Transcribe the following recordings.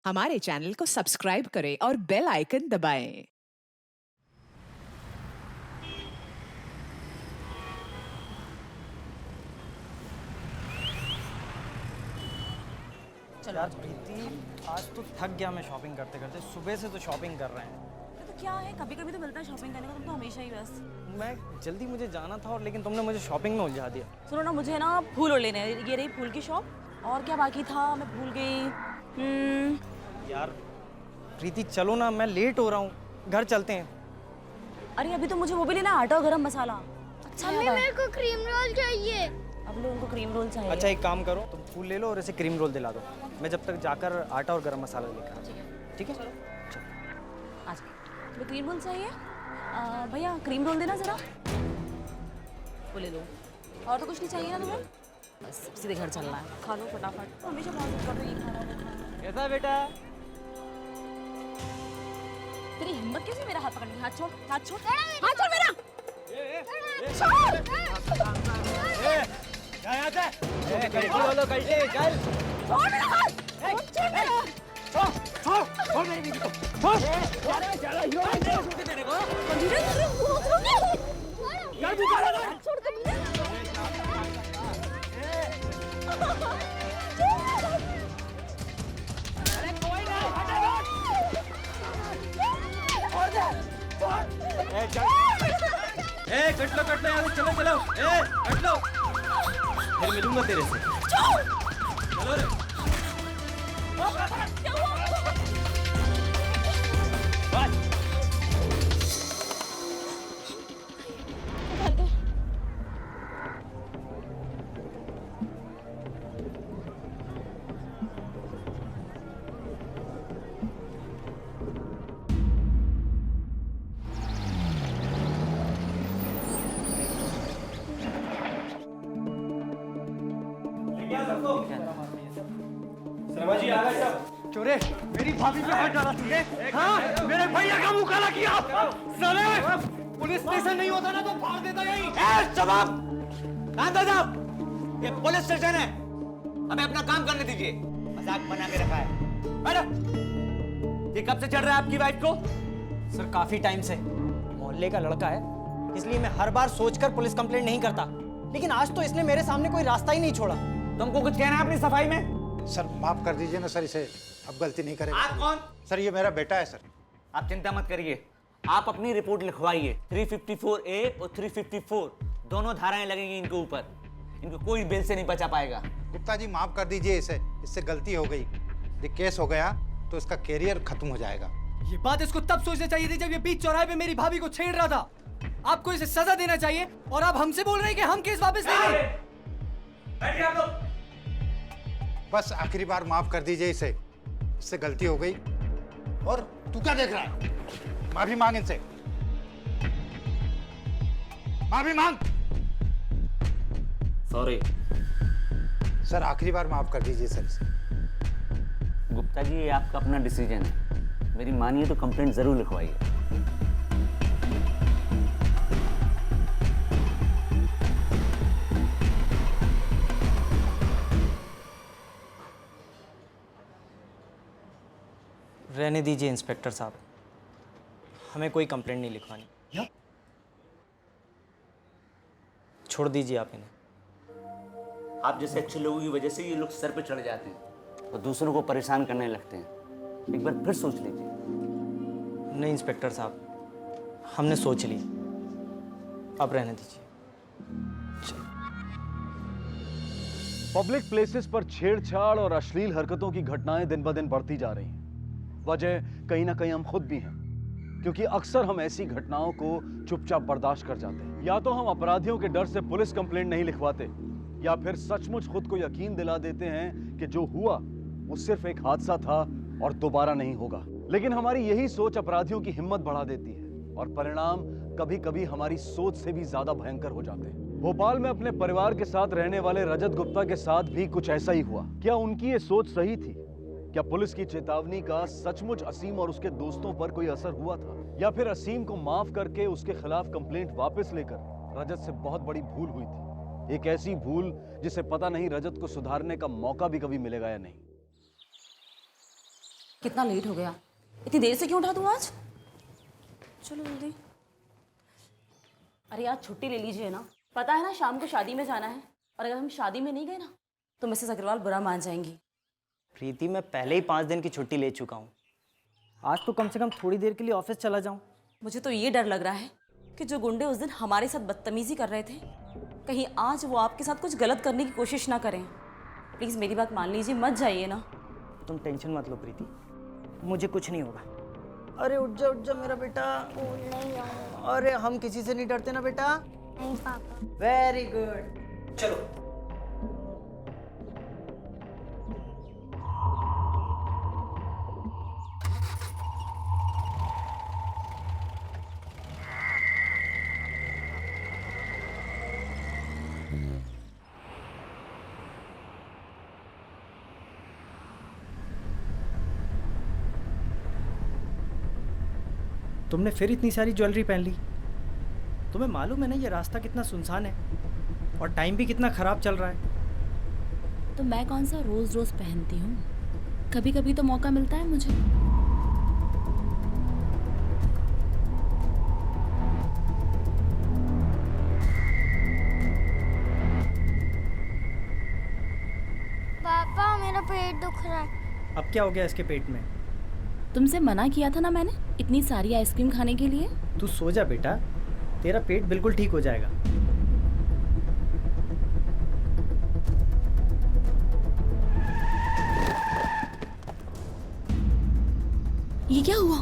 हमारे चैनल को सब्सक्राइब करें और बेल आइकन दबाएं। चलो यार प्रीति, आज तो थक गया मैं शॉपिंग करते करते। सुबह से तो शॉपिंग कर रहे हैं। तो क्या है, कभी कभी तो मिलता है शॉपिंग करने को, तुम तो हमेशा ही बस। मैं जल्दी मुझे जाना था और लेकिन तुमने मुझे शॉपिंग में उलझा दिया। सुनो ना, मुझे ना फूल और लेने हैं। ये रही फूल की शॉप। और क्या बाकी था, मैं भूल गई। यार प्रीति चलो ना, मैं लेट हो रहा हूँ, घर चलते हैं। अरे अभी तो मुझे वो भी लेना है, आटा और गरम मसाला। अच्छा मम्मी याद मेरे है। को क्रीम रोल चाहिए। अब लोगों को क्रीम रोल चाहिए। अच्छा एक काम करो, तुम फूल ले लो और इसे क्रीम रोल दिला दो। मैं जब तक जाकर आटा और गरम मसाला लेकर आता हूँ। ठीक है चलो। आज तुम्हें क्रीम रोल चाहिए? भैया क्रीम रोल देना जरा। वो ले लो। और तो कुछ नहीं चाहिए ना तुम्हें? बस सीधे घर चलना है, खा लो फटाफट। तो हमेशा बहुत कर रही है खाना वो खाना। कैसा बेटा? तेरी हिम्मत कैसे मेरा हाथ पकड़ने की? हाथ छोड़, हाथ छोड़, हाथ छोड़ मेरा। छोड़ मेरा हाथ। छोड़ मेरा। धीरे धीरे छोड़ कमीने। कट लो यार, चलो चलो, कट लो, फिर मिलूंगा तेरे से। चलो रे। क्या हुआ? जी आ गए सब। चोरे, मेरी भाभी पे हाथ डाला तूने? हाँ, मेरे भैया का मुंह काला किया। साले, पुलिस स्टेशन नहीं होता ना तो फाड़ देता यहीं। जवाब शांत हो जाओ, ये पुलिस स्टेशन है, हमें अपना काम करने दीजिए। मजाक बना के रखा है। बैठो। ये कब से चढ़ रहा है आपकी वाइफ को? सर काफी टाइम से। मोहल्ले का लड़का है, इसलिए मैं हर बार सोचकर पुलिस कंप्लेंट नहीं करता, लेकिन आज तो इसने मेरे सामने कोई रास्ता ही नहीं छोड़ा। तुमको कुछ कहना है अपनी सफाई में? सर माफ कर दीजिए ना सर, इसे अब गलती नहीं करेगा। आप कौन? सर ये मेरा बेटा है सर। आप चिंता मत करिए, आप अपनी रिपोर्ट लिखवाइए। 354A और 354 दोनों धाराएं लगेंगी इनके ऊपर। इनको कोई बेल से नहीं बचा पाएगा। गुप्ता जी माफ कर दीजिए इसे, इससे गलती हो गई। ये केस हो गया तो इसका कैरियर खत्म हो जाएगा। ये बात इसको तब सोचनी चाहिए थी जब ये बीच चौराहे पे मेरी भाभी को छेड़ रहा था। आपको इसे सजा देना चाहिए और आप हमसे बोल रहे हैं कि हम केस वापस ले लें। बैठिए आप लोग। बस आखिरी बार माफ कर दीजिए इसे, इससे गलती हो गई। और तू क्या देख रहा है? माफी मांग इनसे, माफी मांग। सॉरी। सर आखिरी बार माफ कर दीजिए सर इसे। गुप्ता जी ये आपका अपना डिसीजन है, मेरी मानिए तो कंप्लेंट जरूर लिखवाइए। रहने दीजिए इंस्पेक्टर साहब, हमें कोई कंप्लेंट नहीं लिखवानी। छोड़ दीजिए आप इन्हें। आप जैसे अच्छे लोगों की वजह से ये लोग सर पे चढ़ जाते हैं और दूसरों को परेशान करने लगते हैं। एक बार फिर सोच लीजिए। नहीं इंस्पेक्टर साहब, हमने सोच ली, अब रहने दीजिए। पब्लिक प्लेसेस पर छेड़छाड़ और अश्लील हरकतों की घटनाएं दिन ब दिन बढ़ती जा रही हैं। वजह कहीं ना कहीं हम खुद भी हैं, क्योंकि अक्सर हम ऐसी घटनाओं को चुपचाप बर्दाश्त कर जाते हैं। या तो हम अपराधियों के डर से पुलिस कंप्लेंट नहीं लिखवाते, या फिर सचमुच खुद को यकीन दिला देते हैं कि जो हुआ वो सिर्फ एक हादसा था और दोबारा नहीं होगा। लेकिन हमारी यही सोच अपराधियों की हिम्मत बढ़ा देती है और परिणाम कभी कभी हमारी सोच से भी ज्यादा भयंकर हो जाते हैं। भोपाल में अपने परिवार के साथ रहने वाले रजत गुप्ता के साथ भी कुछ ऐसा ही हुआ। क्या उनकी ये सोच सही थी? क्या पुलिस की चेतावनी का सचमुच असीम और उसके दोस्तों पर कोई असर हुआ था, या फिर असीम को माफ करके उसके खिलाफ कंप्लेंट वापस लेकर रजत से बहुत बड़ी भूल हुई थी? एक ऐसी भूल जिसे पता नहीं रजत को सुधारने का मौका भी कभी मिलेगा या नहीं। कितना लेट हो गया, इतनी देर से क्यों उठा तू आज? चलो जल्दी। अरे यार छुट्टी ले लीजिए ना, पता है ना शाम को शादी में जाना है, और अगर हम शादी में नहीं गए ना तो मिसेस अग्रवाल बुरा मान जाएंगी। प्रीति, मैं पहले ही 5 दिन की छुट्टी ले चुका हूँ। आज तो कम से कम थोड़ी देर के लिए ऑफिस चला जाऊँ। मुझे तो ये डर लग रहा है कि जो गुंडे उस दिन हमारे साथ बदतमीजी कर रहे थे, कहीं आज वो आपके साथ कुछ गलत करने की कोशिश ना करें। प्लीज़ मेरी बात मान लीजिए, मत जाइए ना। तुम टेंशन मत लो प्रीति, मुझे कुछ नहीं होगा। अरे उठ जा मेरा बेटा। अरे हम किसी से नहीं डरते ना बेटा। नहीं पापा। वेरी गुड, चलो। तुमने फिर इतनी सारी ज्वेलरी पहन ली। तुम्हें मालूम है ना ये रास्ता कितना सुनसान है और टाइम भी कितना खराब चल रहा है। तो मैं कौन सा रोज रोज पहनती हूँ, कभी कभी तो मौका मिलता है मुझे। पापा मेरा पेट दुख रहा है। अब क्या हो गया इसके पेट में? तुमसे मना किया था ना मैंने इतनी सारी आइसक्रीम खाने के लिए। तू सो जा बेटा, तेरा पेट बिल्कुल ठीक हो जाएगा। ये क्या हुआ?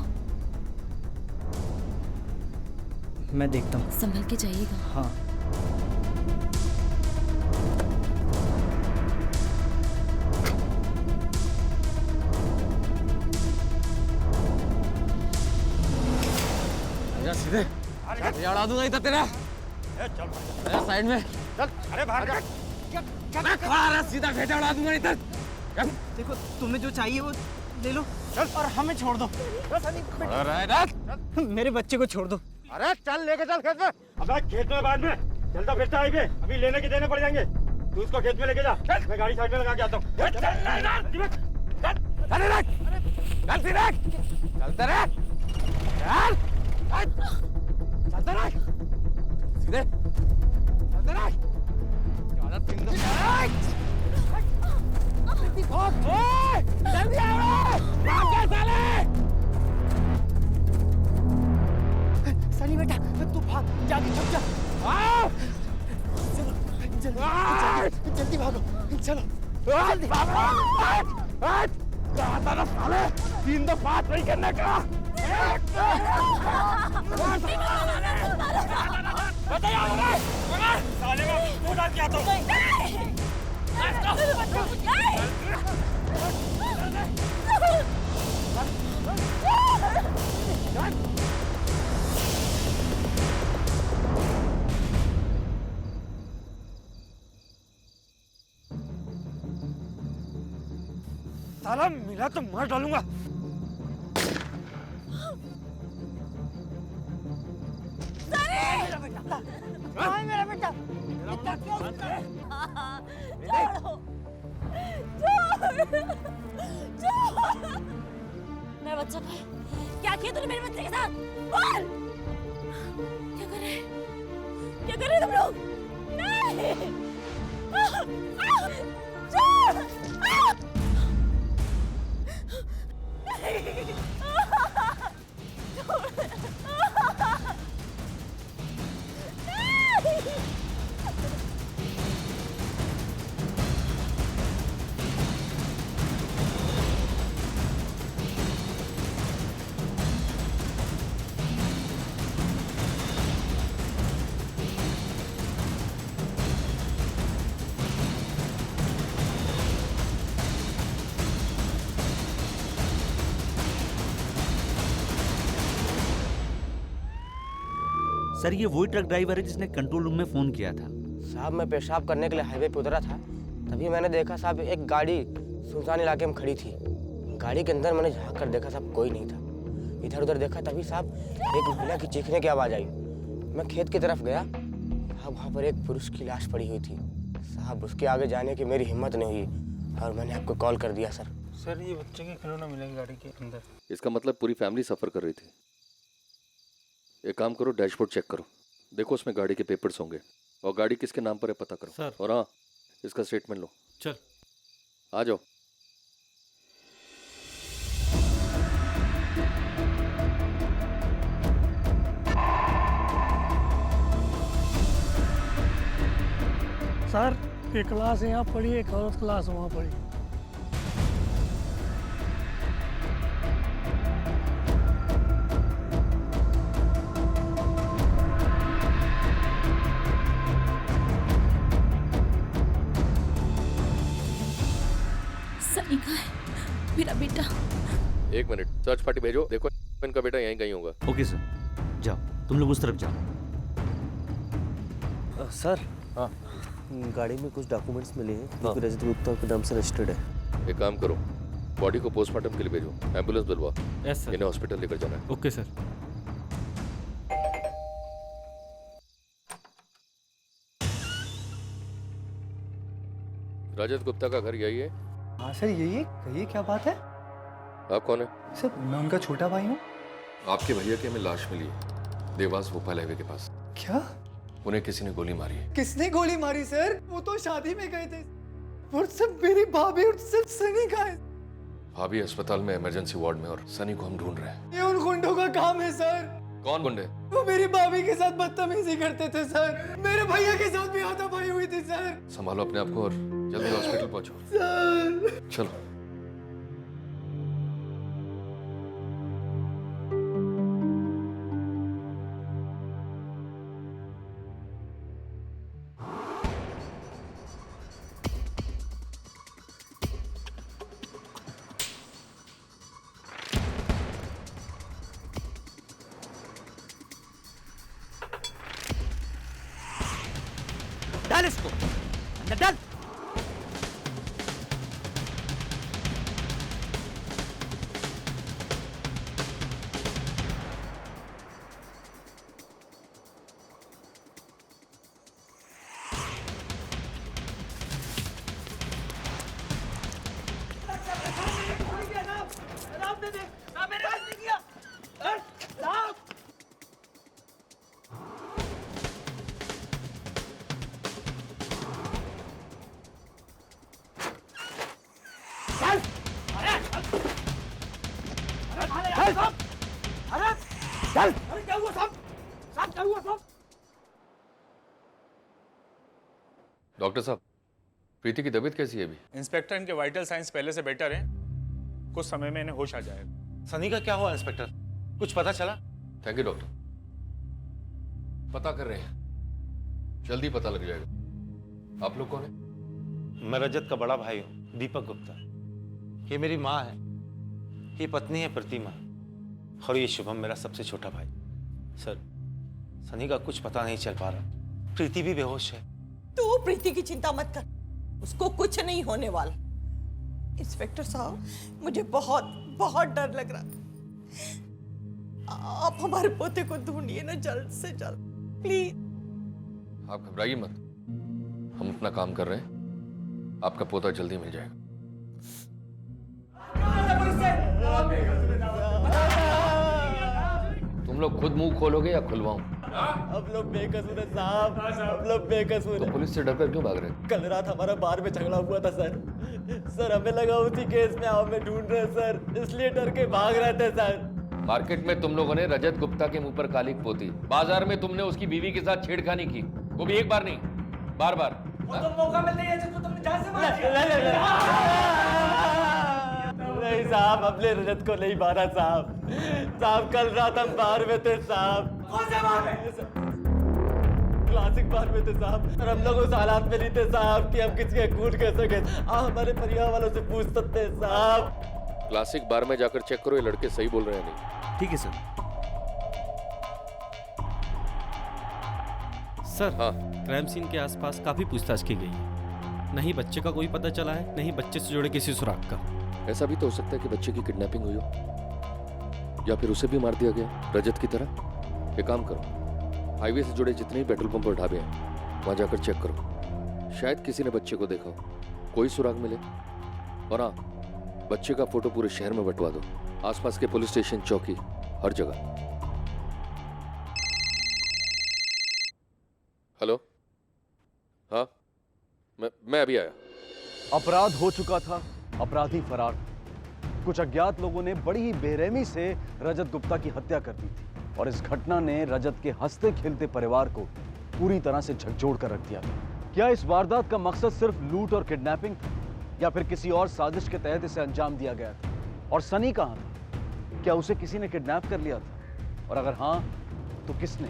मैं देखता हूँ। संभल के जाइएगा। हाँ। सीधे उड़ा दूंगा इधर तेरा। साइड में चल, अरे बाहर जा। मैं खड़ा रहा, सीधा भेजा उड़ा दूंगा इधर। देखो तुम्हें जो चाहिए वो ले लो। चल, और हमें छोड़ दो। मेरे बच्चे को छोड़ दो। अरे चल लेके चल खेत में। अबे खेत में बाद में, चलता फिरता आई पे, अभी लेने के देने पड़ जाएंगे। तू उसको खेत में लेके जा, मैं गाड़ी साइड में लगा के आता हूँ। चलते रहे, चलते रहे, सीधे चलते रहे। जल्दी आओ, सनी बेटा तू भाग, जाके छुप जा। चलो जल्दी भागो, चलो जल्दी। साले 3 दफा नहीं करने का। साले में मुंह डाल के आता हूँ। साला मिला तो मार डालूंगा। मेरा बेटा मेरा बच्चा कहाँ है? क्या किया तूने मेरे बच्चे के साथ? बोल! क्या कर रहे हैं? क्या कर रहे हैं तुम लोग? नहीं! छोड़! नहीं! सर ये वही ट्रक ड्राइवर है जिसने कंट्रोल रूम में फोन किया था। साहब मैं पेशाब करने के लिए हाईवे पे उतरा था, तभी मैंने देखा साहब एक गाड़ी सुनसान इलाके में खड़ी थी। गाड़ी के अंदर मैंने झांक कर देखा साहब कोई नहीं था। इधर उधर देखा तभी साहब एक महिला की चीखने की आवाज़ आई। मैं खेत की तरफ गया, वहाँ पर एक पुरुष की लाश पड़ी हुई थी साहब। उसके आगे जाने की मेरी हिम्मत नहीं हुई और मैंने आपको कॉल कर दिया सर। सर ये बच्चे के खिलौना मिलेंगे गाड़ी के अंदर। इसका मतलब पूरी फैमिली सफ़र कर रही थी। एक काम करो, डैशबोर्ड चेक करो, देखो उसमें गाड़ी के पेपर्स होंगे और गाड़ी किसके नाम पर है पता करो। सर। और हाँ, इसका स्टेटमेंट लो। चल। आ जाओ। सर ये क्लास यहाँ पढ़ी, एक औरत क्लास वहाँ पढ़ी। सनी का है मेरा बेटा। एक मिनट, सर्च पार्टी भेजो, देखो इनका बेटा यहीं कहीं होगा। ओके सर, जाओ तुम लोग उस तरफ जाओ। सर। हाँ। गाड़ी में कुछ डॉक्यूमेंट्स मिले हैं जो कि रजत गुप्ता के नाम से रजिस्टर्ड है। एक काम करो, बॉडी को पोस्टमार्टम के लिए भेजो, एम्बुलेंस बुलवा। Yes sir. इन्हें हॉस्पिटल लेकर जाना है। Okay sir. रजत गुप्ता का घर यही है? हाँ सर यही है, कहिए क्या बात है? आप कौन है? सर मैं उनका छोटा भाई हूँ। आपके भैया की हमें लाश मिली है देवास भोपाल हाईवे के पास। क्या? उन्हें किसी ने गोली मारी है। किसने गोली मारी सर? वो तो शादी में गए थे। और सब मेरी भाभी और सब सनी का है। भाभी अस्पताल में इमरजेंसी वार्ड में और सनी को हम ढूंढ रहे हैं। ये उन गुंडों का काम है सर। कौन गुंडे? वो मेरी भाभी के साथ बदतमीजी करते थे सर। मेरे भैया के साथ भी हाथापाई हुई थी सर। संभालो अपने आप को और जल्दी हॉस्पिटल पहुंचो। सर चलो। डाल इसको अंदर डाल। डॉक्टर साहब, प्रीति की तबीयत कैसी है अभी? इंस्पेक्टर, इनके वाइटल साइंस पहले से बेटर हैं। कुछ समय में इन्हें होश आ जाएगा। सनी का क्या हुआ इंस्पेक्टर, कुछ पता चला? थैंक यू डॉक्टर, पता कर रहे हैं, जल्दी पता लग जाएगा। आप लोग कौन है? मैं रजत का बड़ा भाई हूँ, दीपक गुप्ता। ये मेरी माँ है, ये पत्नी है प्रतिमा, और ये शुभम मेरा सबसे छोटा भाई। सर, सनी का कुछ पता नहीं चल पा रहा, प्रीति भी बेहोश है। तू प्रीति की चिंता मत कर, उसको कुछ नहीं होने वाला। इंस्पेक्टर साहब, मुझे बहुत बहुत डर लग रहा। आप हमारे पोते को ढूंढिए ना जल्द से जल्द, प्लीज। आप घबराइए मत, हम अपना काम कर रहे हैं, आपका पोता जल्दी मिल जाएगा। तुम लोग खुद मुंह खोलोगे या खुलवाऊं? हम लोग बेकसूर है साहब, हम लोग बेकसूर तो है। पुलिस से डरकर क्यों भाग रहे? कल रात हमारा बार में झगड़ा हुआ था सर। सर हमें लगा उसी केस में हमें ढूंढ रहे सर, इसलिए डर के भाग रहे थे सर। मार्केट में तुम लोगों ने रजत गुप्ता के मुंह पर कालिक पोती, बाजार में तुमने उसकी बीवी के साथ छेड़खानी की, वो भी एक बार नहीं, बार बार। तो मौका मिलते ही जिसको तुमने जान से मारा। नहीं साहब, हमने रजत को नहीं मारा साहब। साहब कल रात हम बार में थे साहब। कौन से बार में? क्लासिक बार में थे साहब, और हम लोग उस हालात में नहीं थे साहब कि हम किसी के कूट कर सके। आप हमारे परिवार वालों से पूछ सकते हैं साहब। क्लासिक बार में जाकर चेक करो ये लड़के सही बोल रहे हैं नहीं। ठीक है सर। सर, हाँ, क्राइम सीन के आसपास काफी पूछताछ की गई है, नहीं बच्चे का कोई पता चला है, नहीं बच्चे से जुड़े किसी सुराग का। ऐसा भी तो हो सकता है कि बच्चे की किडनैपिंग हुई हो, या फिर उसे भी मार दिया गया रजत की तरह। एक काम करो, हाईवे से जुड़े जितने भी पेट्रोल पंप और ढाबे हैं वहां जाकर चेक करो, शायद किसी ने बच्चे को देखा हो, कोई सुराग मिले। और हाँ, बच्चे का फोटो पूरे शहर में बंटवा दो, आसपास के पुलिस स्टेशन, चौकी, हर जगह। हेलो, हाँ, मैं अभी आया। अपराध हो चुका था, अपराधी फरार था। कुछ अज्ञात लोगों ने बड़ी ही बेरहमी से रजत गुप्ता की हत्या कर दी थी और इस घटना ने रजत के हंसते खेलते परिवार को पूरी तरह से झकझोर कर रख दिया था। क्या इस वारदात का मकसद सिर्फ लूट और किडनैपिंग था या फिर किसी और साजिश के तहत इसे अंजाम दिया गया था? और सनी कहां था? क्या उसे किसी ने किडनैप कर लिया था? और अगर हां तो किसने?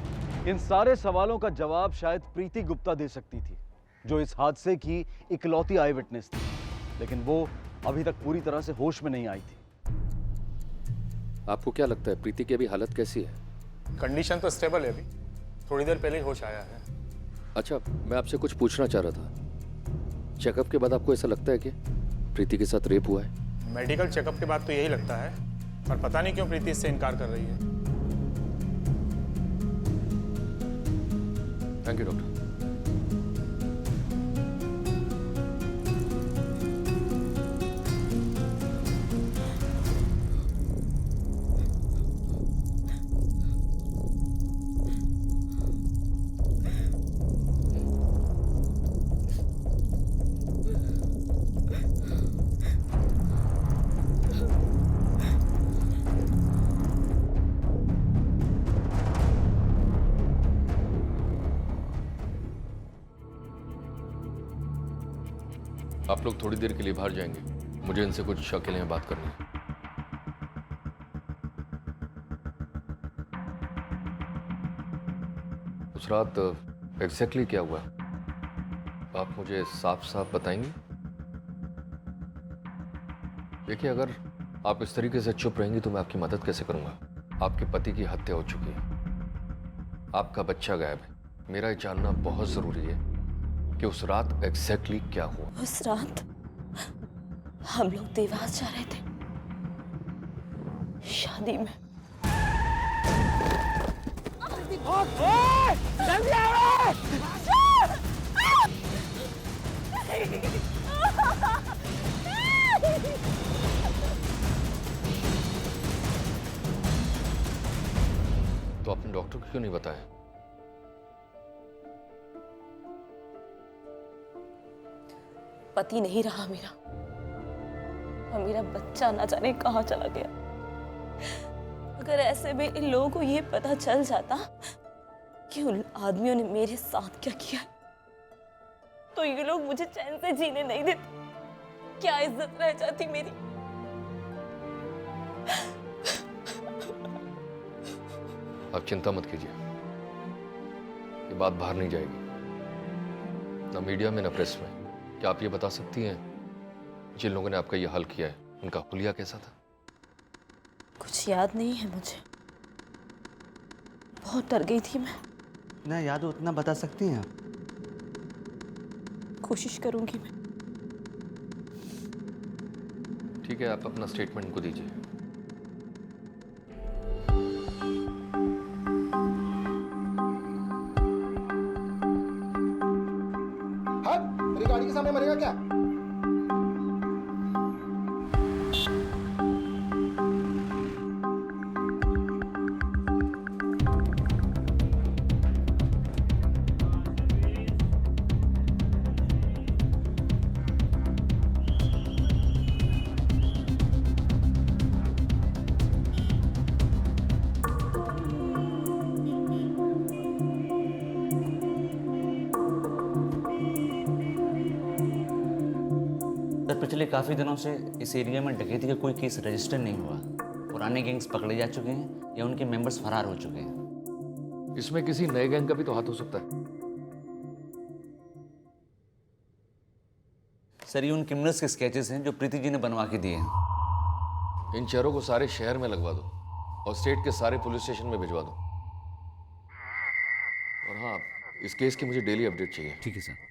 इन सारे सवालों का जवाब शायद प्रीति गुप्ता दे सकती थी, जो इस हादसे की इकलौती आई विटनेस थी, लेकिन वो अभी तक पूरी तरह से होश में नहीं आई थी। आपको क्या लगता है प्रीति की अभी हालत कैसी है? कंडीशन तो स्टेबल है अभी, थोड़ी देर पहले ही होश आया है। अच्छा, मैं आपसे कुछ पूछना चाह रहा था। चेकअप के बाद आपको ऐसा लगता है कि प्रीति के साथ रेप हुआ है? मेडिकल चेकअप के बाद तो यही लगता है, पर पता नहीं क्यों प्रीति इससे इनकार कर रही है। Thank you doctor. आप लोग थोड़ी देर के लिए बाहर जाएंगे, मुझे इनसे कुछ अकेले में बात करनी है। उस रात एग्जैक्टली क्या हुआ आप मुझे साफ साफ बताएंगे? देखिए, अगर आप इस तरीके से चुप रहेंगी तो मैं आपकी मदद कैसे करूंगा? आपके पति की हत्या हो चुकी है, आपका बच्चा गायब है। मेरा ये जानना बहुत जरूरी है कि उस रात एग्जैक्टली क्या हुआ। उस रात हम लोग देवास जा रहे थे शादी में। जल्दी आओ! तो आपने डॉक्टर को क्यों नहीं बताया? पति नहीं रहा मेरा, और मेरा बच्चा ना जाने कहां चला गया। अगर ऐसे में इन लोगों को ये पता चल जाता कि उन आदमियों ने मेरे साथ क्या किया, तो ये लोग मुझे चैन से जीने नहीं देते। क्या इज्जत रह जाती मेरी? आप चिंता मत कीजिए, ये बात बाहर नहीं जाएगी, ना मीडिया में ना प्रेस में। क्या आप ये बता सकती हैं जिन लोगों ने आपका ये हाल किया है उनका हुलिया कैसा था? कुछ याद नहीं है मुझे, बहुत डर गई थी मैं। ना याद हो उतना बता सकती हैं आप? कोशिश करूंगी मैं। ठीक है, आप अपना स्टेटमेंट को दीजिए। मेरी गाड़ी के सामने मरेगा क्या? पिछले काफ़ी दिनों से इस एरिया में डकैती का कोई केस रजिस्टर नहीं हुआ। पुराने गैंग्स पकड़े जा चुके हैं या उनके मेंबर्स फरार हो चुके हैं। इसमें किसी नए गैंग का भी तो हाथ हो सकता है। सर, ये उन क्रिमिनल्स के स्केचेस हैं जो प्रीति जी ने बनवा के दिए हैं। इन चेहरों को सारे शहर में लगवा दो और स्टेट के सारे पुलिस स्टेशन में भिजवा दो। और हाँ, इस केस की मुझे डेली अपडेट चाहिए। ठीक है सर।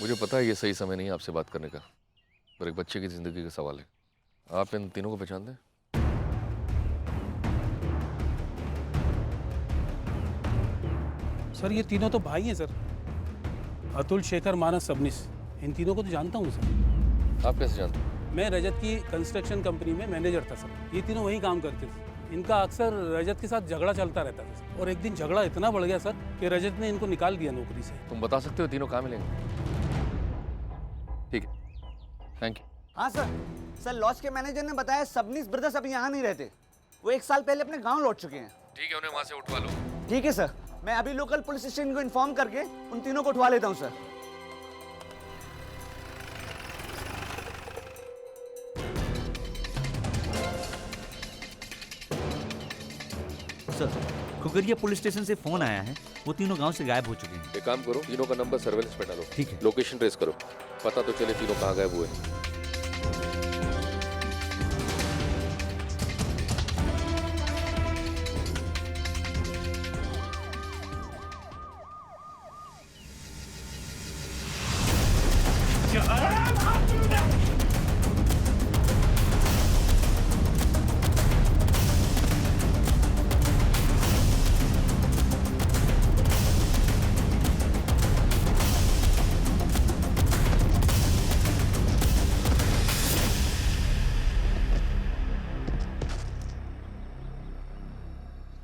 मुझे पता है ये सही समय नहीं है आपसे बात करने का, पर एक बच्चे की जिंदगी का सवाल है। आप इन तीनों को पहचानते हैं? सर ये तीनों तो भाई हैं सर, अतुल, शेखर, मानस, सबनिस। इन तीनों को तो जानता हूँ सर। आप कैसे जानते हैं? मैं रजत की कंस्ट्रक्शन कंपनी में मैनेजर था सर। ये तीनों वहीं काम करते थे। इनका अक्सर रजत के साथ झगड़ा चलता रहता था सर। और एक दिन झगड़ा इतना बढ़ गया सर कि रजत ने इनको निकाल दिया नौकरी से। तुम बता सकते हो तीनों कहाँ मिलेंगे? ठीक है, थैंक यू। हाँ सर लॉज के मैनेजर ने बताया सबनीस ब्रदर्स अभी यहाँ नहीं रहते। वो 1 साल पहले अपने गांव लौट चुके हैं। ठीक है, उन्हें वहाँ से उठवा लो। ठीक है सर, मैं अभी लोकल पुलिस स्टेशन को इन्फॉर्म करके उन तीनों को उठवा लेता हूँ सर। सर, खुगरिया पुलिस स्टेशन से फोन आया है, वो तीनों गांव से गायब हो चुके हैं। एक काम करो, तीनों का नंबर सर्वेलेंस पे डालो। ठीक है। लोकेशन ट्रेस करो, पता तो चले तीनों कहाँ गायब हुए।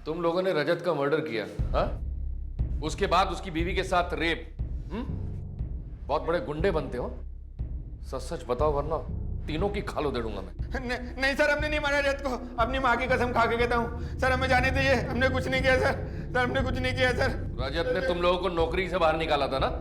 तुम लोगों ने रजत का मर्डर किया, हाँ? उसके बाद उसकी बीवी के साथ रेप। बहुत बड़े गुंडे बनते हो। सच सच बताओ वरना तीनों की खाल उधेड़ूंगा मैं। नहीं सर, हमने नहीं मारा रजत को। अपनी माँ की कसम खा के कहता हूँ सर, हमें जाने दीजिए। हमने कुछ नहीं किया सर। हमने कुछ नहीं किया सर। रजत ने तुम लोगों को नौकरी से बाहर निकाला था ना?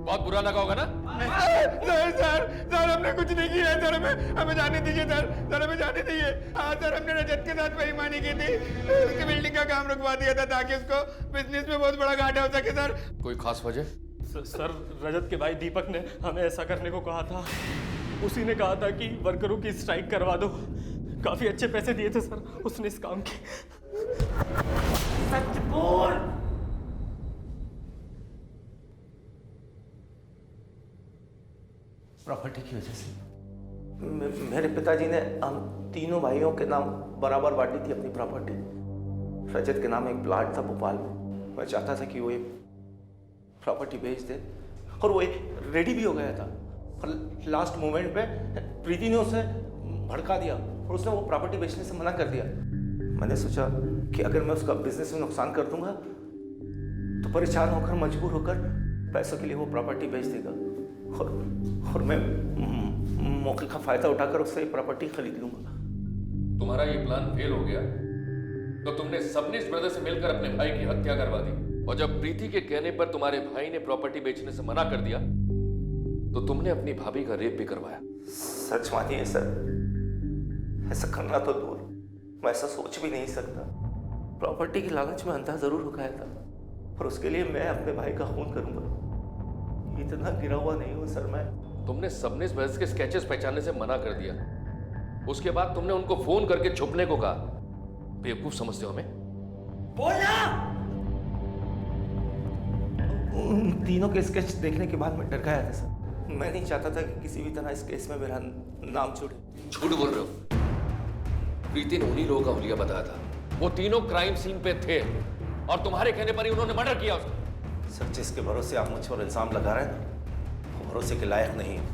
बहुत बुरा लगा होगा ना? नहीं सर हमने कुछ नहीं किया सर। हमें जाने दीजिए सर हमें जाने दीजिए। हाँ सर, हमने रजत के साथ बेईमानी की थी। उसकी बिल्डिंग का काम रुकवा दिया था ताकि उसको बिजनेस में बहुत बड़ा घाटा हो सके सर। कोई खास वजह? सर रजत के भाई दीपक ने हमें ऐसा करने को कहा था। उसी ने कहा था कि वर्करों की स्ट्राइक करवा दो। काफी अच्छे पैसे दिए थे सर उसने इस काम के। सच बोल। प्रॉपर्टी की वजह से मेरे पिताजी ने हम तीनों भाइयों के नाम बराबर बांटी थी अपनी प्रॉपर्टी। रजत के नाम एक प्लाट था भोपाल में। मैं चाहता था कि वो ये प्रॉपर्टी बेच दे और वो रेडी भी हो गया था, पर लास्ट मोमेंट पे प्रीति ने उसे भड़का दिया और उसने वो प्रॉपर्टी बेचने से मना कर दिया। मैंने सोचा कि अगर मैं उसका बिजनेस में नुकसान कर दूंगा तो परेशान होकर मजबूर होकर पैसों के लिए वो प्रॉपर्टी बेच देगा और मैं मौके का फायदा उठाकर उससे प्रॉपर्टी खरीद लूंगा। तुम्हारा ये प्लान फेल हो गया तो तुमने सबनिस ब्रदर से मिलकर अपने भाई की हत्या करवा दी, और जब प्रीति के कहने पर तुम्हारे भाई ने प्रॉपर्टी बेचने से मना कर दिया तो तुमने अपनी भाभी का रेप भी करवाया। सच मानिए सर, ऐसा करना तो दूर, मैं ऐसा सोच भी नहीं सकता। प्रॉपर्टी की लालच में अंधा जरूर हो गया था और उसके लिए मैं अपने भाई का खून करूंगा। इतना गिरा हुआ नहीं हूं सर मैं। तुमने सबनिस ब्रदर्स के स्केचेस पहचानने से मना कर दिया, उसके बाद तुमने उनको फोन करके छुपने को कहा। बेवकूफ समझते हो हमें? बोलना। उन तीनों के स्केच देखने के बाद मैं डर गया था सर। मैं नहीं चाहता था कि किसी भी तरह इस केस में मेरा नाम जुड़े। झूठ बोल रहे हो। प्रीति ने उन्हीं लोगों का हुलिया बताया था। वो तीनों क्राइम सीन पे थे और तुम्हारे कहने पर ही उन्होंने मर्डर किया उसका। सर, जिसके भरोसे आप मुझ पर इल्जाम लगा रहे हैं वो भरोसे के लायक नहीं है।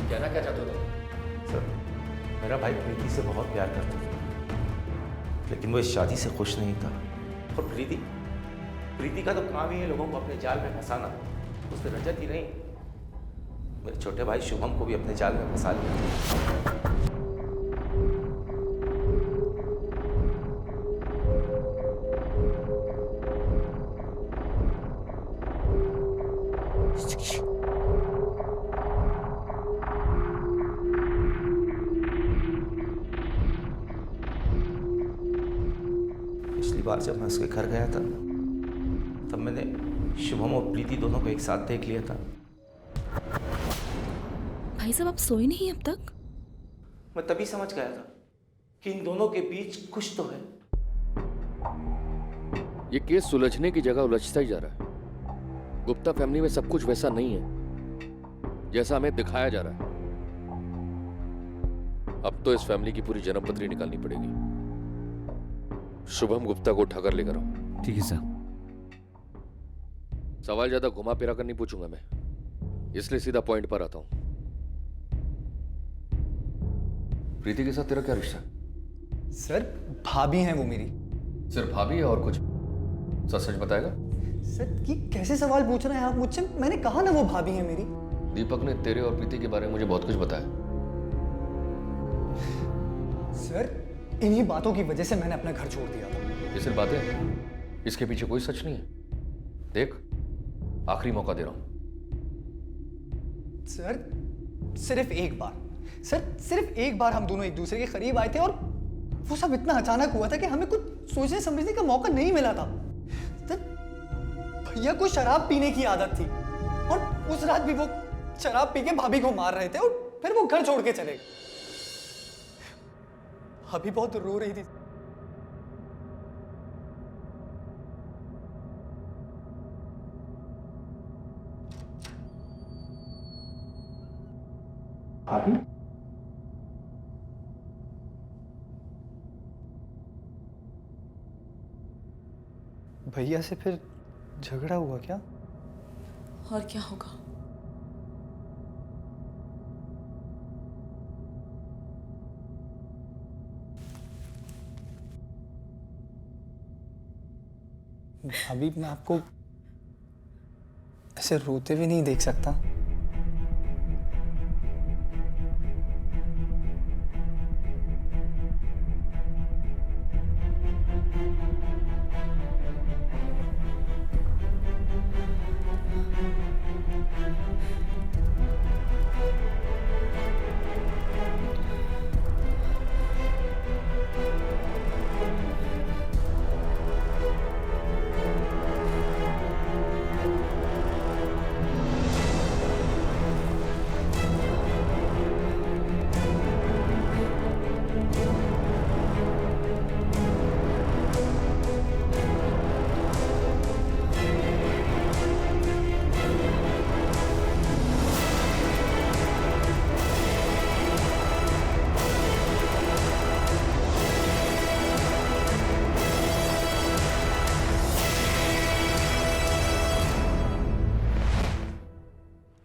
कहना क्या चाहते हो तुम? सर, मेरा भाई प्रीति से बहुत प्यार करता था, लेकिन वो इस शादी से खुश नहीं था। और प्रीति का तो काम ही है लोगों को अपने जाल में फंसाना। उसने रजत ही नहीं, मेरे छोटे भाई शुभम को भी अपने जाल में फंसा लिया। पिछली बार जब मैं उसके घर गया था तब मैंने शुभम और प्रीति दोनों को एक साथ देख लिया था। भाई साहब आप सोए नहीं अब तक? मैं तभी समझ गया था कि इन दोनों के बीच कुछ तो है। ये केस सुलझने की जगह उलझता ही जा रहा है। गुप्ता फैमिली में सब कुछ वैसा नहीं है जैसा हमें दिखाया जा रहा है। अब तो इस फैमिली की पूरी जन्मपत्री निकालनी पड़ेगी। शुभम गुप्ता को उठाकर लेकर आओ। ठीक है सर। सवाल ज्यादा घुमा फिरा कर नहीं पूछूंगा मैं, इसलिए सीधा पॉइंट पर आता हूं। प्रीति के साथ तेरा क्या रिश्ता है? सर भाभी हैं वो मेरी। सिर्फ भाभी है और कुछ? सच सच बताएगा? सर ये कैसे सवाल पूछ रहे हैं आप मुझसे? मैंने कहा ना वो भाभी हैं मेरी। दीपक ने तेरे और प्रीति के बारे में मुझे बहुत कुछ बताया। सर इन्हीं बातों की वजह से मैंने अपना घर छोड़ दिया था। ये सिर्फ बातें हैं, इसके पीछे कोई सच नहीं है। देख, आखिरी मौका दे रहा हूं। सर सिर्फ एक बार, सर सिर्फ एक बार हम दोनों एक दूसरे के करीब आए थे और वो सब इतना अचानक हुआ था कि हमें कुछ सोचने समझने का मौका नहीं मिला था। सर भैया को शराब पीने की आदत थी और उस रात भी वो शराब पी के भाभी को मार रहे थे और फिर वो घर छोड़ के चले गए। भाभी बहुत रो रही थी। भाभी भैया से फिर झगड़ा हुआ क्या? और क्या होगा? भाभी मैं आपको ऐसे रोते भी नहीं देख सकता।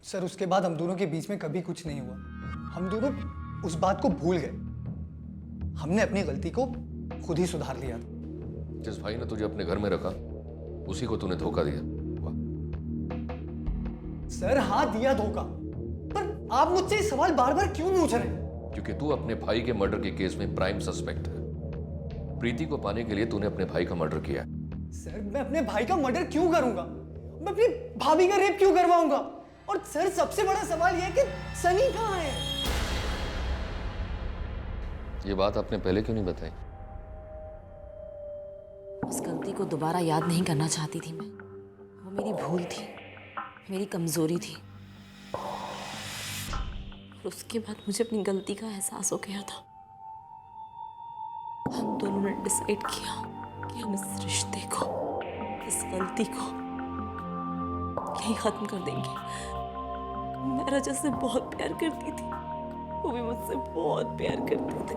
सर उसके बाद हम दोनों के बीच में कभी कुछ नहीं हुआ। हम दोनों उस बात को भूल गए। हमने अपनी गलती को खुद ही सुधार लिया था। जिस भाई ने तुझे अपने घर में रखा उसी को तूने धोखा दिया। सर हाँ दिया धोखा, पर आप मुझसे ये सवाल बार बार क्यों पूछ रहे हैं? क्योंकि तू अपने भाई के मर्डर के केस में प्राइम सस्पेक्ट है। प्रीति को पाने के लिए तूने अपने भाई का मर्डर किया। सर मैं अपने भाई का मर्डर क्यों करूंगा? मैं अपनी भाभी का रेप क्यों करवाऊंगा? और सर सबसे बड़ा सवाल यह है कि सनी कहाँ है? ये बात आपने पहले क्यों नहीं बताई? उस गलती को दोबारा याद नहीं करना चाहती थी मैं। वो मेरी भूल थी, मेरी कमजोरी थी। और उसके बाद मुझे अपनी गलती का एहसास हो गया था। हम दोनों ने डिसाइड किया कि हम इस रिश्ते को, इस गलती को यही खत्म कर देंगे। मैं रजत से बहुत प्यार करती थी, वो भी मुझसे बहुत प्यार करते थे।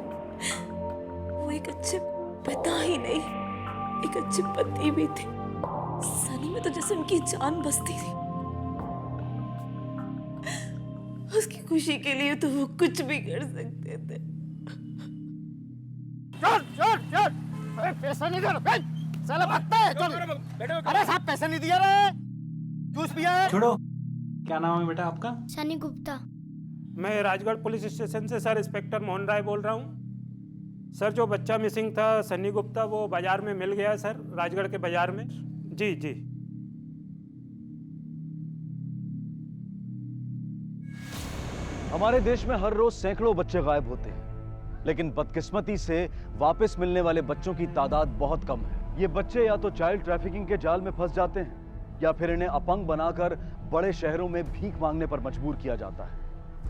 वो एक अच्छे पिता ही नहीं, एक अच्छे पति भी थे। सनी में तो जैसे उनकी जान बसती थी। उसकी खुशी के लिए तो वो कुछ भी कर सकते थे। अरे पैसा नहीं दे रहा, साला भगता है। चल अरे साहब पैसा नहीं दिया रे, जूस पिया है। छोड़ो, क्या नाम है बेटा आपका? सनी गुप्ता। मैं राजगढ़ पुलिस स्टेशन से सर इंस्पेक्टर मोहन राय बोल रहा हूँ। सर जो बच्चा मिसिंग था सनी गुप्ता, वो बाजार में मिल गया सर, राजगढ़ के बाजार में। जी जी। हमारे देश में हर रोज सैकड़ों बच्चे गायब होते हैं, लेकिन बदकिस्मती से वापस मिलने वाले बच्चों की तादाद बहुत कम है। ये बच्चे या तो चाइल्ड ट्रैफिकिंग के जाल में फंस जाते हैं या फिर इन्हें अपंग बनाकर बड़े शहरों में भीख मांगने पर मजबूर किया जाता है।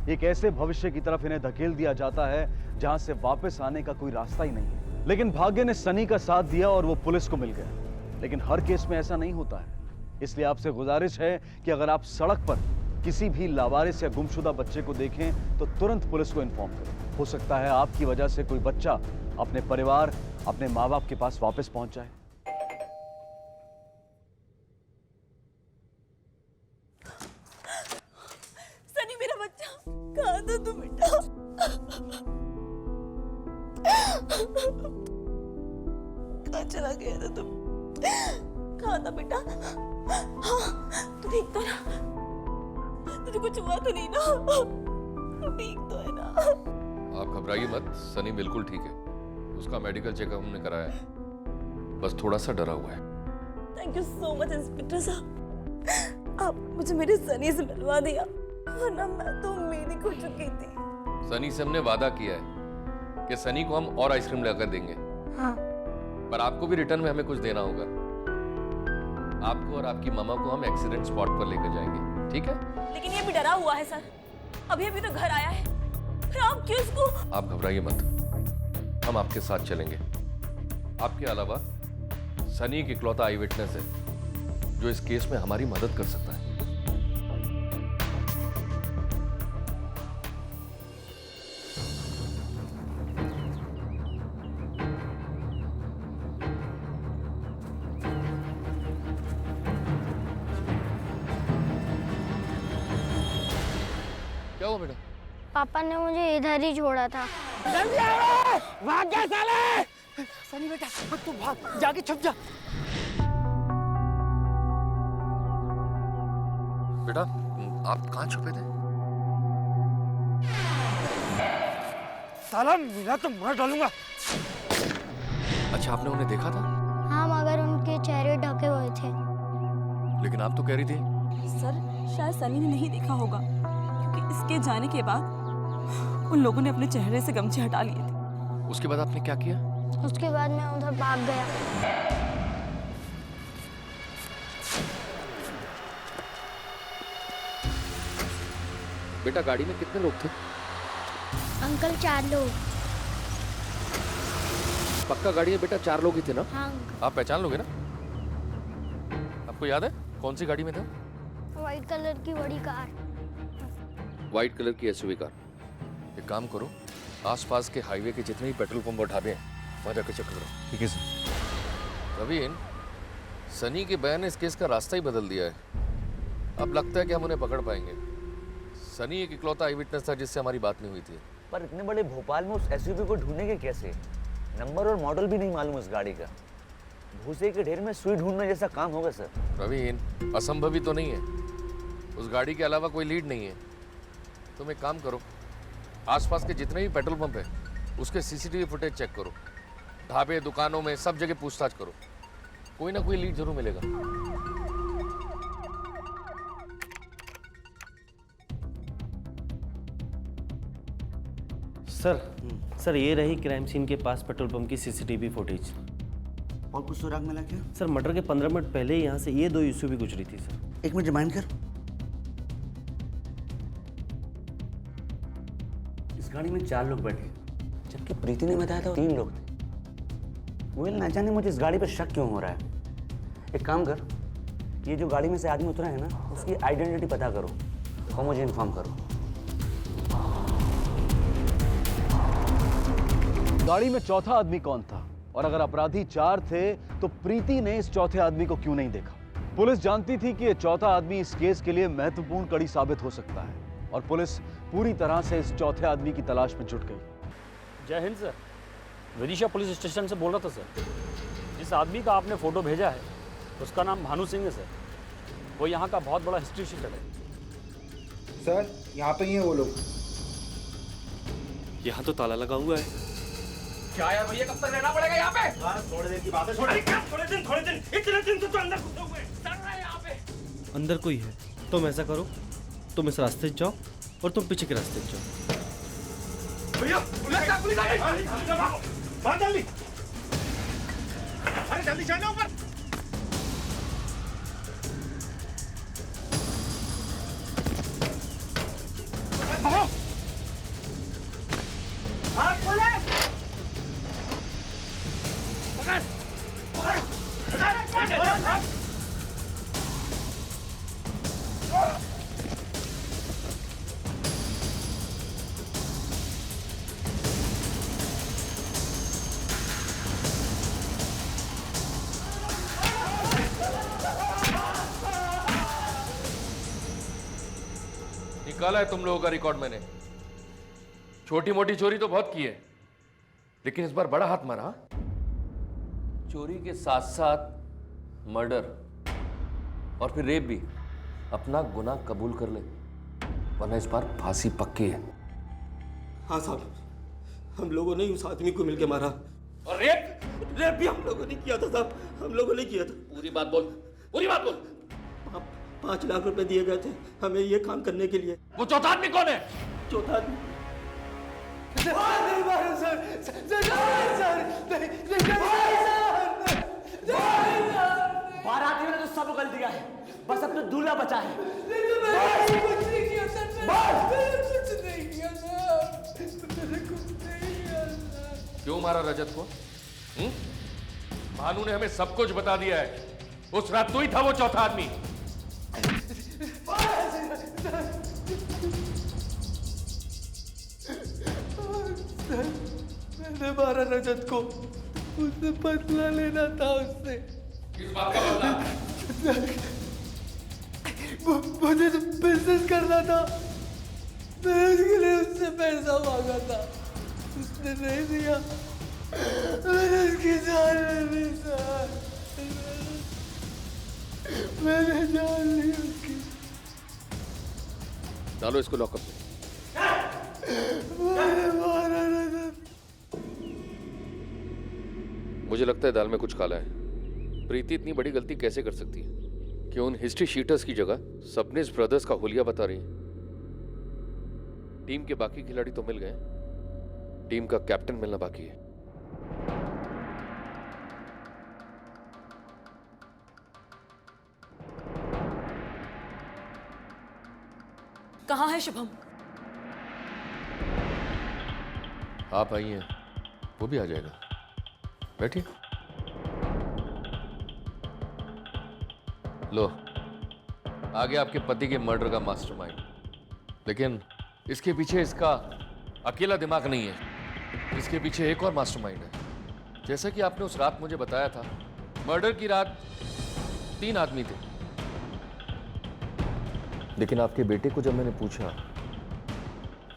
एक ऐसे भविष्य की तरफ इन्हें धकेल दिया जाता है जहां से वापस आने का कोई रास्ता ही नहीं है। लेकिन भाग्य ने सनी का साथ दिया और वो पुलिस को मिल गया। लेकिन हर केस में ऐसा नहीं होता है, इसलिए आपसे गुजारिश है कि अगर आप सड़क पर किसी भी लावारिस या गुमशुदा बच्चे को देखें तो तुरंत पुलिस को इन्फॉर्म करें। हो सकता है आपकी वजह से कोई बच्चा अपने परिवार, अपने माँ बाप के पास वापस पहुंच जाए। सनी मेरा बच्चा, कहाँ था तू बेटा? कहाँ चला गया था तुम? कहाँ था बेटा? हाँ, तू ठीक तो ना? तुझे कुछ हुआ तो नहीं ना? तू ठीक तो है ना? आप घबराइए मत, सनी बिल्कुल ठीक है। उसका मेडिकल चेकअप हमने कराया है, बस थोड़ा सा डरा हुआ है। Thank you so much inspector साहब, आप मुझे मेरे सनी से मिलवा दिया, वरना मैं तो उम्मीद ही खो चुकी थी। सनी से हमने वादा किया है कि सनी को हम और आइसक्रीम लाकर देंगे। हाँ। पर आपको भी रिटर्न में हमें कुछ देना होगा। आपको और आपकी मामा को हम एक्सीडेंट स्पॉट पर लेकर जाएंगे, ठीक है? लेकिन ये भी डरा हुआ है सर, अभी अभी तो घर आया है, फिर आप क्यों इसको? आप घबराइए मत, हम आपके साथ चलेंगे। आपके अलावा सनी एक इकलौता आई विटनेस है जो इस केस में हमारी मदद कर सकता है। क्या हुआ बेटा? पापा ने मुझे इधर ही छोड़ा था। भाग गया साले! सनी बेटा, तू भाग, जाके छुप जा। बेटा, आप कहाँ छुपे थे? साला मिला तो मार डालूंगा। अच्छा, आपने उन्हें देखा था? हाँ, मगर उनके चेहरे ढके हुए थे। लेकिन आप तो कह रही थी। सर, शायद सनी ने नहीं देखा होगा, क्योंकि इसके जाने के बाद उन लोगों ने अपने चेहरे से गमछे हटा लिए थे। उसके बाद आपने क्या किया? उसके बाद मैं उधर भाग गया। बेटा, गाड़ी में कितने लोग थे? अंकल 4 लोग। पक्का गाड़ी है बेटा, 4 लोग ही थे ना? हाँ। आप पहचान लोगे ना? आपको याद है कौन सी गाड़ी में था? व्हाइट कलर की बड़ी कार। व्हाइट कलर की एसयूवी कार। एक काम करो, आसपास के हाईवे के जितने भी पेट्रोल पंप और ढाबे हैं वहां जाकर चेक करो। ठीक है सर। रवीन, सनी के बयान ने इस केस का रास्ता ही बदल दिया है। अब लगता है कि हम उन्हें पकड़ पाएंगे। सनी एक इकलौता आई विटनेस था जिससे हमारी बात नहीं हुई थी। पर इतने बड़े भोपाल में उस एसयूवी को ढूंढेंगे कैसे? नंबर और मॉडल भी नहीं मालूम उस गाड़ी का। भूसे के ढेर में सुई ढूंढने जैसा काम होगा सर। रवीन, असंभव ही तो नहीं है। उस गाड़ी के अलावा कोई लीड नहीं है। तुम एक काम करो, आसपास के जितने भी पेट्रोल पंप है उसके सीसीटीवी फुटेज चेक करो। ढाबे, दुकानों में सब जगह पूछताछ करो। कोई ना कोई लीड जरूर मिलेगा। सर ये रही क्राइम सीन के पास पेट्रोल पंप की सीसीटीवी फुटेज। और कुछ सुराग मिला क्या? सर, मर्डर के 15 मिनट पहले ही यहाँ से ये 2 एसयूवी गुजरी थी सर। 1 मिनट रिमाइंड कर। इस गाड़ी में 4 लोग बैठे, जबकि प्रीति ने बताया था 3 लोग थे। गोयल, ना जाने मुझे इस गाड़ी पर शक क्यों हो रहा है। एक काम कर, ये जो गाड़ी में से आदमी उतरा है ना, उसकी आइडेंटिटी पता करो और मुझे इन्फॉर्म करो। गाड़ी में चौथा आदमी कौन था? और अगर अपराधी 4 थे तो प्रीति ने इस चौथे आदमी को क्यों नहीं देखा? पुलिस जानती थी कि ये चौथा आदमी इस केस के लिए महत्वपूर्ण कड़ी साबित हो सकता है, और पुलिस पूरी तरह से इस चौथे आदमी की तलाश में जुट गई। जय Hind sir, Vidisha police station से बोल रहा था सर। जिस आदमी का आपने फोटो भेजा है उसका नाम भानु सिंह है सर। वो यहाँ का बहुत बड़ा हिस्ट्री शीटर है सर। यहाँ पे ही है वो लोग। यहाँ तो ताला लगा हुआ है। क्या यार भैया, कब तक रहना पड़ेगा यहाँ पे? थोड़ी देर की बात है। थोड़े दिन इतने दिन से तो अंदर घुसे हुए हैं। सड़ रहा है यहाँ पे। अंदर कोई है? तुम ऐसा करो, तुम इस रास्ते से जाओ और तुम पीछे के रास्ते से जाओ। भैया, पुलिस आ गई। भाग जल्दी। अरे जल्दी चढ़ना ऊपर। हाँ, पुलिस। निकाला है तुम लोगों का रिकॉर्ड मैंने। छोटी मोटी चोरी तो बहुत की है, लेकिन इस बार बड़ा हाथ मारा। चोरी के साथ साथ मर्डर और फिर रेप भी। अपना गुनाह कबूल कर ले, वरना इस बार फांसी पक्की है। हाँ साहब, हम लोगों ने उस आदमी को मिलके मारा। और रेप भी हम लोगों ने किया था साहब, हम लोगों ने किया था। पूरी बात बोल, पूरी बात बोल। 5 लाख रुपए दिए गए थे हमें ये काम करने के लिए। वो चौथा आदमी कौन है? चौथा आदमी बाराती ने तो सब गलती किया है, बस अपना दूल्हा बचा है। क्यों मारा रजत को? भानु ने हमें सब कुछ बता दिया है। उस रात तू ही था वो चौथा आदमी। मैंने मारा रजत को, उससे बदला लेना था उससे। किस बात का बदला? मुझे तो बिजनेस करना था, मैंने उसके लिए उससे पैसा मांगा था, उसने नहीं दिया, मैंने उसकी जान ले ली सर, मैंने जान ली उसकी। डालो इसको लॉकअप में। मैंने मारा रजत। मुझे लगता है दाल में कुछ काला है। प्रीति इतनी बड़ी गलती कैसे कर सकती है कि उन हिस्ट्री शीटर्स की जगह सबनेस ब्रदर्स का हुलिया बता रही है। टीम के बाकी खिलाड़ी तो मिल गए, टीम का कैप्टन मिलना बाकी है। कहाँ है शुभम? आप आई हैं, वो भी आ जाएगा। बैठिए। लो, आ गया आपके पति के मर्डर का मास्टरमाइंड। लेकिन इसके पीछे इसका अकेला दिमाग नहीं है, इसके पीछे एक और मास्टरमाइंड है। जैसा कि आपने उस रात मुझे बताया था, मर्डर की रात 3 आदमी थे। लेकिन आपके बेटे को जब मैंने पूछा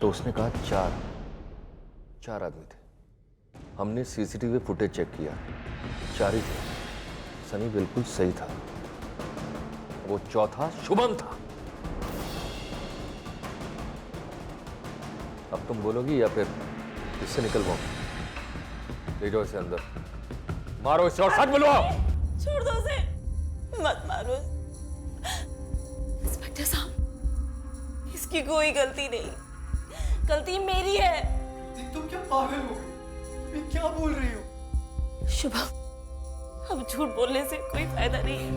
तो उसने कहा 4 आदमी थे। हमने सीसीटीवी फुटेज चेक किया, 4 ही थे। सनी बिल्कुल सही था, वो चौथा शुभम था। अब तुम बोलोगी या फिर इससे निकलवाओ? ले जाओ इसे अंदर, मारो इसे और सच बुलवाओ। छोड़ दो उसे, मत मारो। इंस्पेक्टर साहब, इसकी कोई गलती नहीं, गलती मेरी है। तुम क्या पागल हो? ये क्या बोल रही हो? शुभम, अब झूठ बोलने से कोई फायदा नहीं है।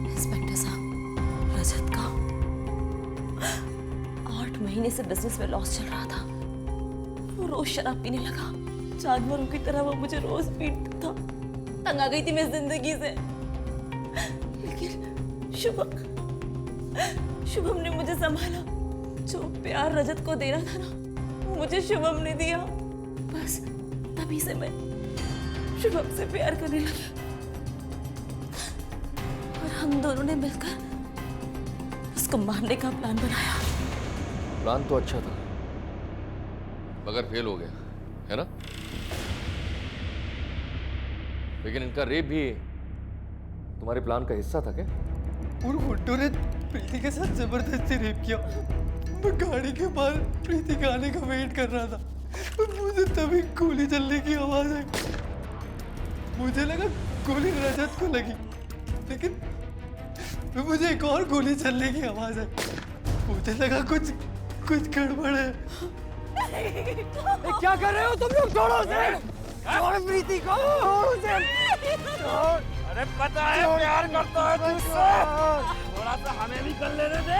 इंस्पेक्टर साहब, रजत का 8 महीने से बिजनेस में लॉस चल रहा था। वो रोज शराब पीने लगा, जानवरों की तरह वो मुझे रोज पीटता था। तंग आ गई थी मैं जिंदगी से। लेकिन शुभम ने मुझे संभाला। जो प्यार रजत को देना था ना, वो मुझे शुभम ने दिया। बस तभी से मैं शुभम से प्यार करने लगी और हम दोनों ने मिलकर उसको मारने का प्लान बनाया। प्लान तो अच्छा था, मगर फेल हो गया, है ना? लेकिन इनका रेप भी तुम्हारे प्लान का हिस्सा था क्या? और गुड्डू ने प्रीति के साथ जबरदस्ती रेप किया। मैं गाड़ी के बाहर प्रीति के आने का वेट कर रहा था और मुझे तभी गोली चलने की आवाज आई। मुझे लगा गोली रजत को लगी, लेकिन मुझे एक और गोली चलने की आवाज आई। मुझे लगा कुछ गड़बड़ है। क्या कर रहे हो तुम लोग? छोड़ो उसे, छोड़ प्रीति को, छोड़ उसे। अरे पता है प्यार करता है तुझसे, थोड़ा सा हमें भी कर लेने दे।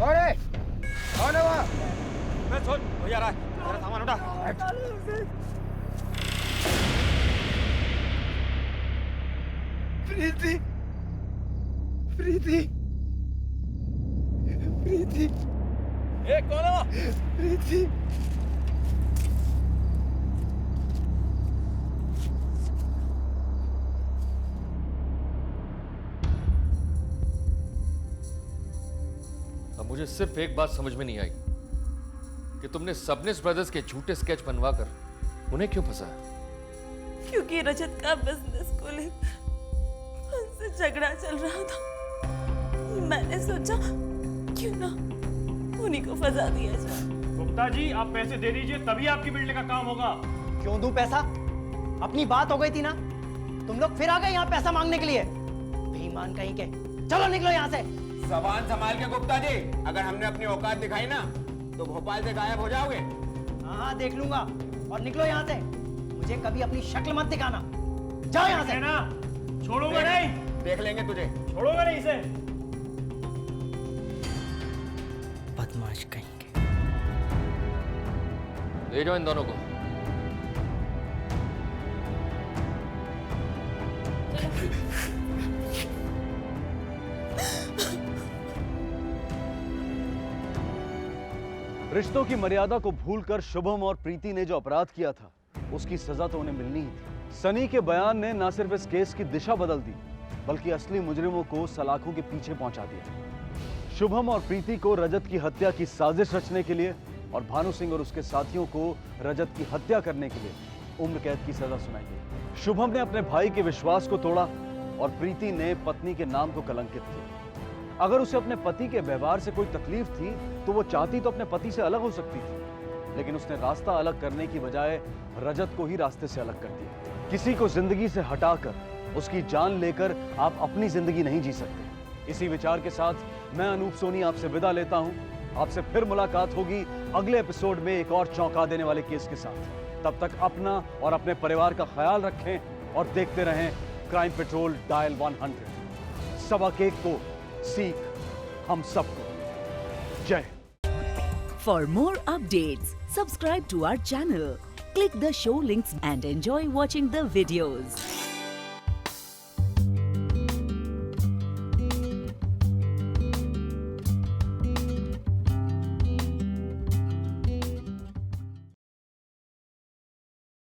अरे कौन है वहाँ? मैं सुन, भैया रहा है, मेरा सामान उठा। प्रीति, प्रीति, प्रीति। ये कौन है वो? प्रीति। अब मुझे सिर्फ एक बात समझ में नहीं आई कि तुमने सबनेस ब्रदर्स के झूठे स्केच बनवाकर उन्हें क्यों फंसाया? क्योंकि रजत का बिजनेस को लेकर उनसे झगड़ा चल रहा था। मैंने सोचा क्यों ना उन्हीं को फंसा दिया जाए। गुप्ता जी आप पैसे दे दीजिए तभी आपकी बिल्डिंग का काम होगा। क्यों दूं पैसा? अपनी बात हो गई थी ना, तुम लोग फिर आ गए यहाँ पैसा मांगने के लिए। बेईमान कहीं के, चलो निकलो यहाँ से। जबान संभाल के गुप्ता जी, अगर हमने अपनी औकात दिखाई ना तो भोपाल से गायब हो जाओगे। हाँ देख लूंगा, और निकलो यहाँ से। मुझे कभी अपनी शक्ल मत दिखाना, जाओ यहाँ से। ना छोड़ूंगा नहीं। देख लेंगे तुझे, छोड़ूंगा नहीं इसे। बदमाश कहीं के। ले जाओ इन दोनों को। रिश्तों की मर्यादा को भूलकर शुभम और प्रीति ने जो अपराध किया था उसकी सजा तो उन्हें मिलनी ही थी। सनी के बयान ने न सिर्फ इस केस की दिशा बदल दी बल्कि असली मुजरिमों को सलाखों के पीछे पहुंचा दिया। शुभम और प्रीति को रजत की हत्या की साजिश रचने के लिए और भानु सिंह और उसके साथियों को रजत की हत्या करने के लिए उम्र कैद की सजा सुनाई गई। शुभम ने अपने भाई के विश्वास को तोड़ा और प्रीति ने पत्नी के नाम को कलंकित किया। अगर उसे अपने पति के व्यवहार से कोई तकलीफ थी तो वो चाहती तो अपने पति से अलग हो सकती थी, लेकिन उसने रास्ता अलग करने की बजाय रजत को ही रास्ते से अलग कर दिया। किसी को जिंदगी से हटाकर उसकी जान लेकर आप अपनी जिंदगी नहीं जी सकते। इसी विचार के साथ मैं अनूप सोनी आपसे विदा लेता हूं। आपसे फिर मुलाकात होगी अगले एपिसोड में एक और चौंका देने वाले केस के साथ। तब तक अपना और अपने परिवार का ख्याल रखें और देखते रहें क्राइम पेट्रोल डायल 100। सबक एक को सीख हम सबको। जय। For more updates, subscribe to our channel, click the show links and enjoy watching the videos.